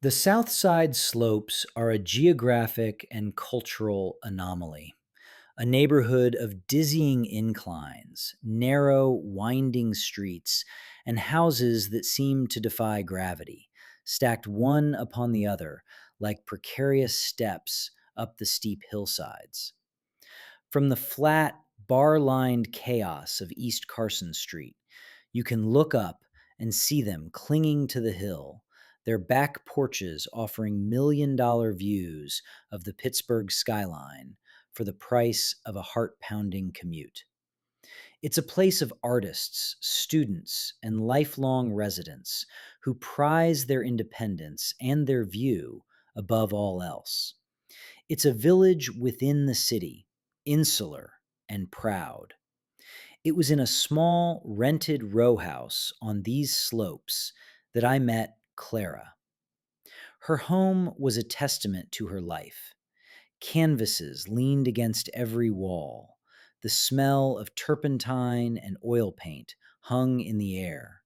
The Southside slopes are a geographic and cultural anomaly, a neighborhood of dizzying inclines, narrow, winding streets, and houses that seem to defy gravity, stacked one upon the other like precarious steps up the steep hillsides. From the flat, bar lined chaos of East Carson Street, you can look up and see them clinging to the hill, their back porches offering $1 million views of the Pittsburgh skyline for the price of a heart pounding commute. It's a place of artists, students, and lifelong residents who prize their independence and their view above all else. It's a village within the city, insular and proud. It was in a small, rented row house on these slopes that I met Clara. Her home was a testament to her life. Canvases leaned against every wall. The smell of turpentine and oil paint hung in the air,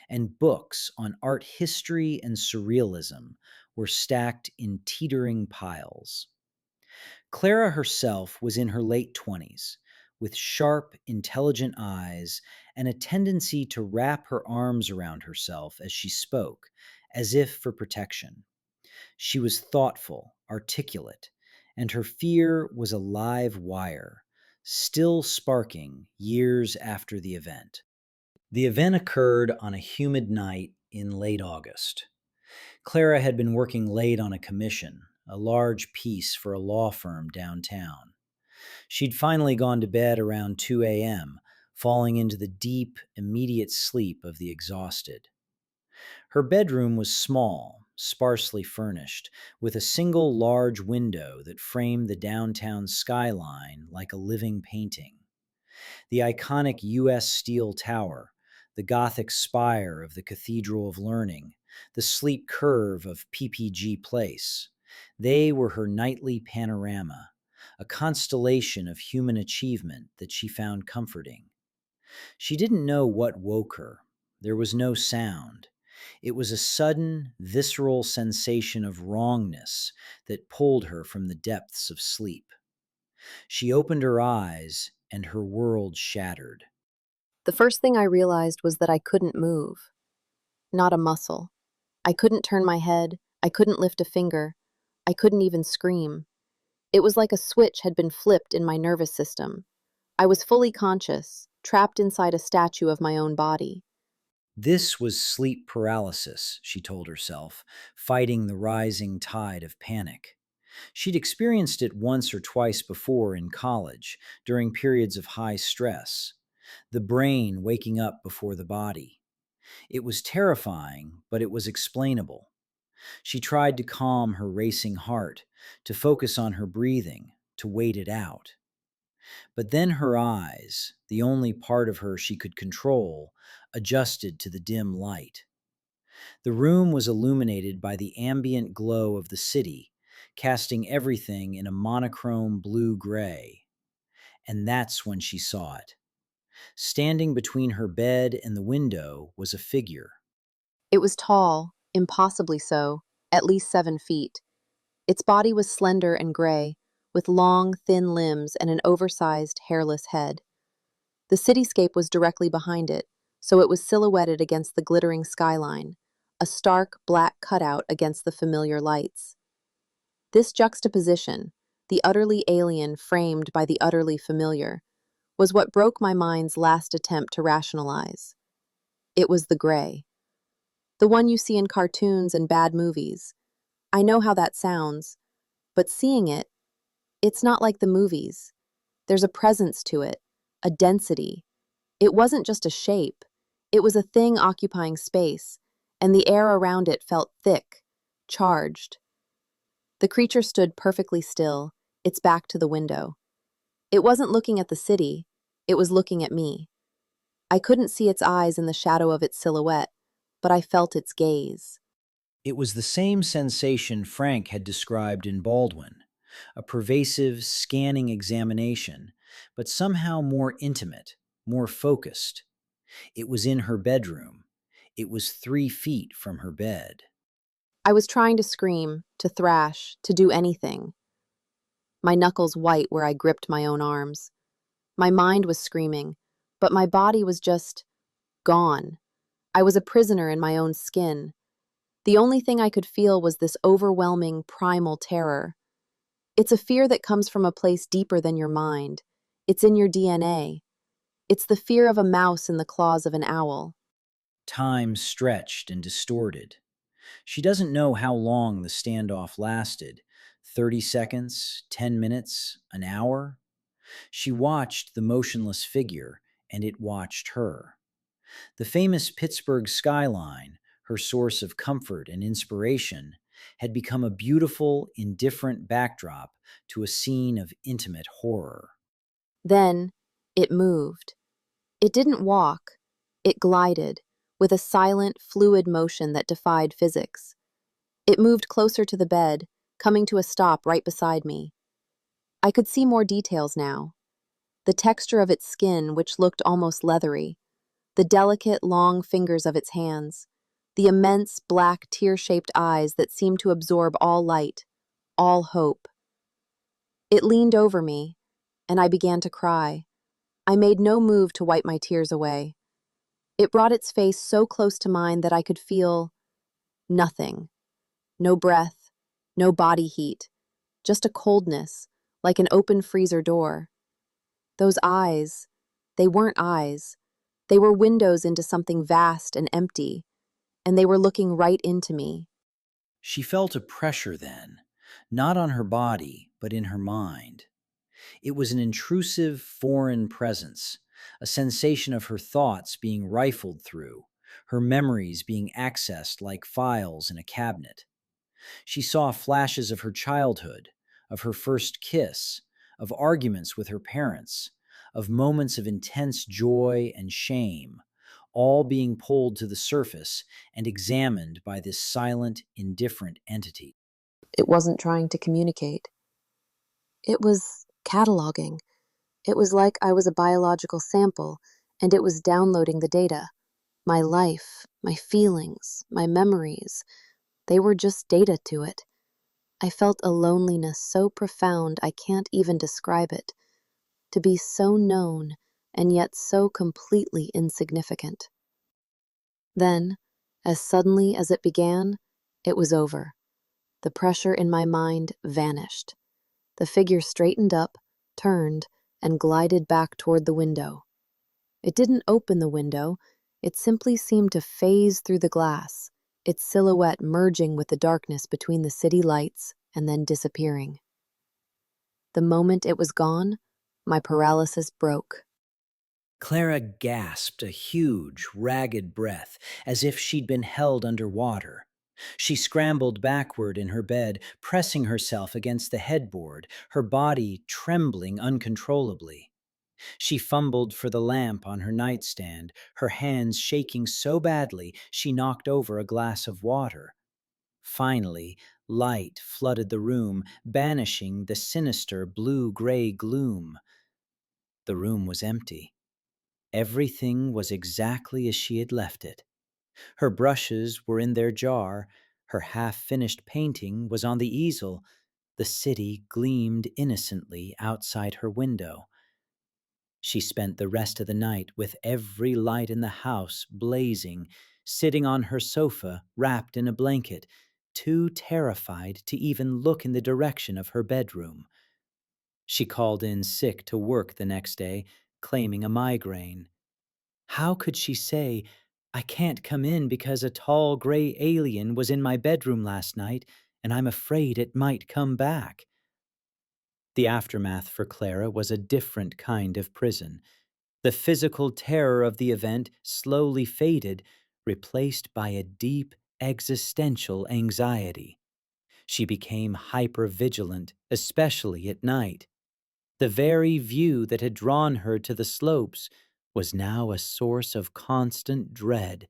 and books on art history and surrealism were stacked in teetering piles. Clara herself was in her late 20s, with sharp, intelligent eyes and a tendency to wrap her arms around herself as she spoke, as if for protection. She was thoughtful, articulate, and her fear was a live wire, still sparking years after the event. The event occurred on a humid night in late August. Clara had been working late on a commission, a large piece for a law firm downtown. She'd finally gone to bed around 2 a.m., falling into the deep, immediate sleep of the exhausted. Her bedroom was small, sparsely furnished, with a single large window that framed the downtown skyline like a living painting. The iconic U.S. Steel Tower, the Gothic spire of the Cathedral of Learning, the sleek curve of PPG Place. They were her nightly panorama, a constellation of human achievement that she found comforting. She didn't know what woke her. There was no sound. It was a sudden, visceral sensation of wrongness that pulled her from the depths of sleep. She opened her eyes, and her world shattered. The first thing I realized was that I couldn't move, not a muscle. I couldn't turn my head, I couldn't lift a finger, I couldn't even scream. It was like a switch had been flipped in my nervous system. I was fully conscious, trapped inside a statue of my own body. This was sleep paralysis, she told herself, fighting the rising tide of panic. She'd experienced it once or twice before in college, during periods of high stress. The brain waking up before the body. It was terrifying, but it was explainable. She tried to calm her racing heart, to focus on her breathing, to wait it out. But then her eyes, the only part of her she could control, adjusted to the dim light. The room was illuminated by the ambient glow of the city, casting everything in a monochrome blue-gray. And that's when she saw it. Standing between her bed and the window was a figure. It was tall, impossibly so, at least 7 feet. Its body was slender and gray, with long, thin limbs and an oversized, hairless head. The cityscape was directly behind it, so it was silhouetted against the glittering skyline, a stark, black cutout against the familiar lights. This juxtaposition, the utterly alien framed by the utterly familiar, was what broke my mind's last attempt to rationalize. It was the gray. The one you see in cartoons and bad movies. I know how that sounds, but seeing it, it's not like the movies. There's a presence to it, a density. It wasn't just a shape, it was a thing occupying space, and the air around it felt thick, charged. The creature stood perfectly still, its back to the window. It wasn't looking at the city, it was looking at me. I couldn't see its eyes in the shadow of its silhouette, but I felt its gaze. It was the same sensation Frank had described in Baldwin, a pervasive, scanning examination, but somehow more intimate, more focused. It was in her bedroom. It was 3 feet from her bed. I was trying to scream, to thrash, to do anything, my knuckles white where I gripped my own arms. My mind was screaming, but my body was just gone. I was a prisoner in my own skin. The only thing I could feel was this overwhelming, primal terror. It's a fear that comes from a place deeper than your mind. It's in your DNA. It's the fear of a mouse in the claws of an owl. Time stretched and distorted. She doesn't know how long the standoff lasted 30 seconds, 10 minutes, an hour. She watched the motionless figure, and it watched her. The famous Pittsburgh skyline, her source of comfort and inspiration, had become a beautiful, indifferent backdrop to a scene of intimate horror. Then it moved. It didn't walk. It glided, with a silent, fluid motion that defied physics. It moved closer to the bed, coming to a stop right beside me. I could see more details now. The texture of its skin, which looked almost leathery, the delicate, long fingers of its hands, the immense, black, tear-shaped eyes that seemed to absorb all light, all hope. It leaned over me, and I began to cry. I made no move to wipe my tears away. It brought its face so close to mine that I could feel nothing. No breath, no body heat, just a coldness, like an open freezer door. Those eyes, they weren't eyes. They were windows into something vast and empty, and they were looking right into me. She felt a pressure then, not on her body, but in her mind. It was an intrusive, foreign presence, a sensation of her thoughts being rifled through, her memories being accessed like files in a cabinet. She saw flashes of her childhood, of her first kiss, of arguments with her parents, of moments of intense joy and shame, all being pulled to the surface and examined by this silent, indifferent entity. It wasn't trying to communicate. It was cataloging. It was like I was a biological sample, and it was downloading the data. My life, my feelings, my memories, they were just data to it. I felt a loneliness so profound I can't even describe it. To be so known and yet so completely insignificant. Then, as suddenly as it began, it was over. The pressure in my mind vanished. The figure straightened up, turned, and glided back toward the window. It didn't open the window, it simply seemed to phase through the glass, its silhouette merging with the darkness between the city lights and then disappearing. The moment it was gone, my paralysis broke. Clara gasped a huge, ragged breath, as if she'd been held under water. She scrambled backward in her bed, pressing herself against the headboard, her body trembling uncontrollably. She fumbled for the lamp on her nightstand, her hands shaking so badly she knocked over a glass of water. Finally, light flooded the room, banishing the sinister blue-gray gloom. The room was empty. Everything was exactly as she had left it. Her brushes were in their jar, her half-finished painting was on the easel, the city gleamed innocently outside her window. She spent the rest of the night with every light in the house blazing, sitting on her sofa wrapped in a blanket, too terrified to even look in the direction of her bedroom. She called in sick to work the next day, claiming a migraine. How could she say, "I can't come in because a tall gray alien was in my bedroom last night and I'm afraid it might come back"? The aftermath for Clara was a different kind of prison. The physical terror of the event slowly faded, replaced by a deep existential anxiety. She became hypervigilant, especially at night. The very view that had drawn her to the slopes was now a source of constant dread.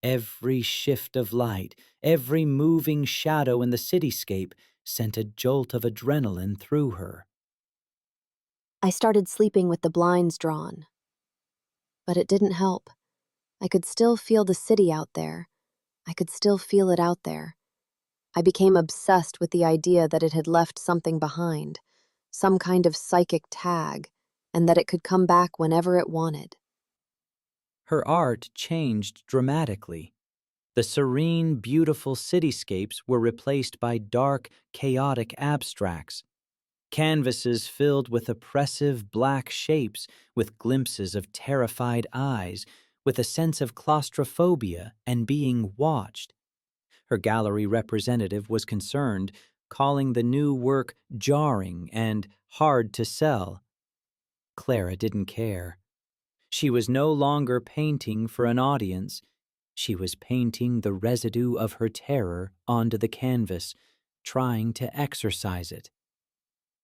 Every shift of light, every moving shadow in the cityscape sent a jolt of adrenaline through her. I started sleeping with the blinds drawn, but it didn't help. I could still feel the city out there. I could still feel it out there. I became obsessed with the idea that it had left something behind, some kind of psychic tag, and that it could come back whenever it wanted. Her art changed dramatically. The serene, beautiful cityscapes were replaced by dark, chaotic abstracts. Canvases filled with oppressive black shapes, with glimpses of terrified eyes, with a sense of claustrophobia and being watched. Her gallery representative was concerned, calling the new work jarring and hard to sell. Clara didn't care. She was no longer painting for an audience. She was painting the residue of her terror onto the canvas, trying to exorcise it.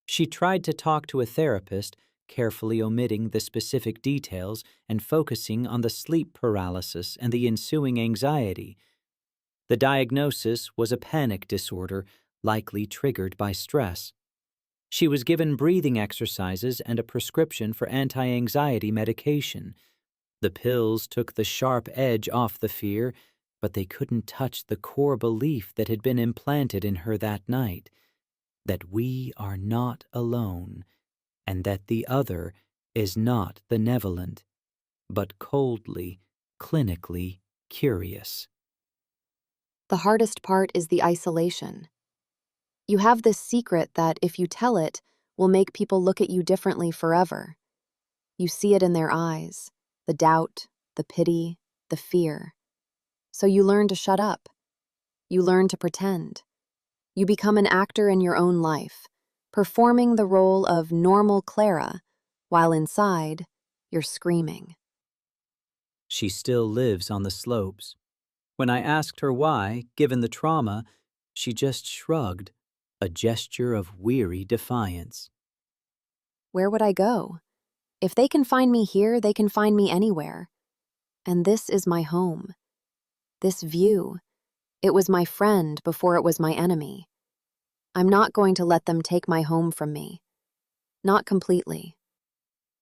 She tried to talk to a therapist, carefully omitting the specific details and focusing on the sleep paralysis and the ensuing anxiety. The diagnosis was a panic disorder, likely triggered by stress. She was given breathing exercises and a prescription for anti-anxiety medication. The pills took the sharp edge off the fear, but they couldn't touch the core belief that had been implanted in her that night, that we are not alone, and that the other is not benevolent, but coldly, clinically curious. The hardest part is the isolation. You have this secret that, if you tell it, will make people look at you differently forever. You see it in their eyes, the doubt, the pity, the fear. So you learn to shut up. You learn to pretend. You become an actor in your own life, performing the role of normal Clara, while inside, you're screaming. She still lives on the slopes. When I asked her why, given the trauma, she just shrugged, a gesture of weary defiance. Where would I go? If they can find me here, they can find me anywhere. And this is my home. This view. It was my friend before it was my enemy. I'm not going to let them take my home from me. Not completely.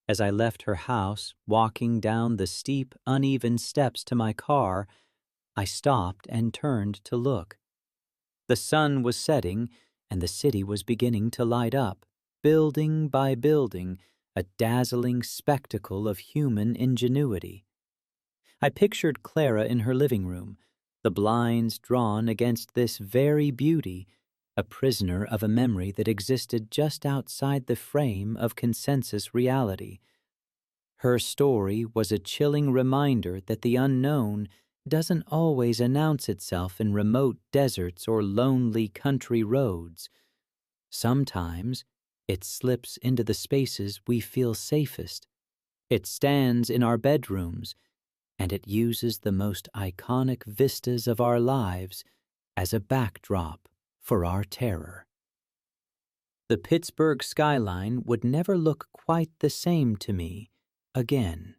As I left her house, walking down the steep, uneven steps to my car, I stopped and turned to look. The sun was setting, and the city was beginning to light up, building by building, a dazzling spectacle of human ingenuity. I pictured Clara in her living room, the blinds drawn against this very beauty, a prisoner of a memory that existed just outside the frame of consensus reality. Her story was a chilling reminder that the unknown doesn't always announce itself in remote deserts or lonely country roads. Sometimes it slips into the spaces we feel safest. It stands in our bedrooms, and it uses the most iconic vistas of our lives as a backdrop for our terror. The Pittsburgh skyline would never look quite the same to me again.